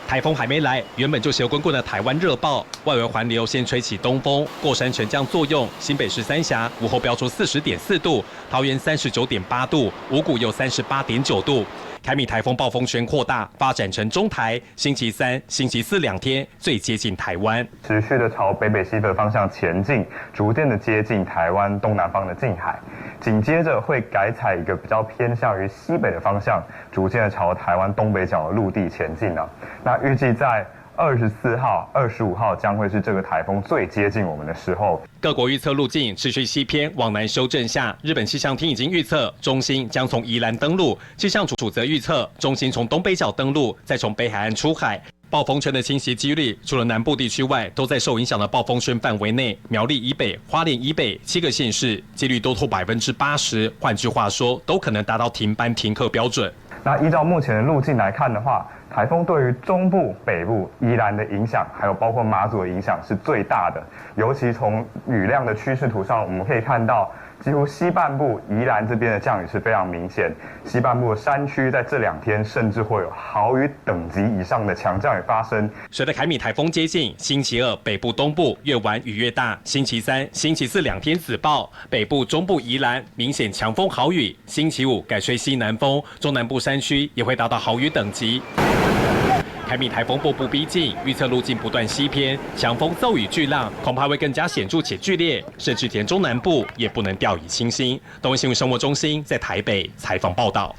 台风还没来，原本就斜滚滚的台湾热爆，外围环流先吹起东风，过山全降作用，新北市三峡午后飙出40.4度，桃园39.8度，五股有38.9度。凯米台风暴风圈扩大，发展成中台，星期三、星期四2天最接近台湾，持续的朝北北西北方向前进，逐渐的接近台湾东南方的近海，紧接着会改采一个比较偏向于西北的方向，逐渐的朝台湾东北角的陆地前进。那预计在24号、25号将会是这个台风最接近我们的时候。各国预测路径持续西偏往南修正下，日本气象厅已经预测中心将从宜兰登陆，气象署则预测中心从东北角登陆，再从北海岸出海。暴风圈的侵袭几率，除了南部地区外，都在受影响的暴风圈范围内。苗栗以北、花莲以北7个县市，几率都脱80%。换句话说，都可能达到停班停课标准。那依照目前的路径来看的话，台风对于中部、北部、宜兰的影响，还有包括马祖的影响是最大的。尤其从雨量的趋势图上，我们可以看到，几乎西半部宜兰这边的降雨是非常明显，西半部的山区在这2天甚至会有豪雨等级以上的强降雨发生。随着凯米台风接近，星期二北部、东部越晚雨越大，星期三、星期四2天紫爆，北部、中部、宜兰明显强风豪雨，星期五改吹西南风，中南部山区也会达到豪雨等级。凯米台风步步逼近，预测路径不断西偏，强风骤雨巨浪恐怕会更加显著且剧烈，甚至连中南部也不能掉以轻心。东森新闻生活中心在台北采访报道。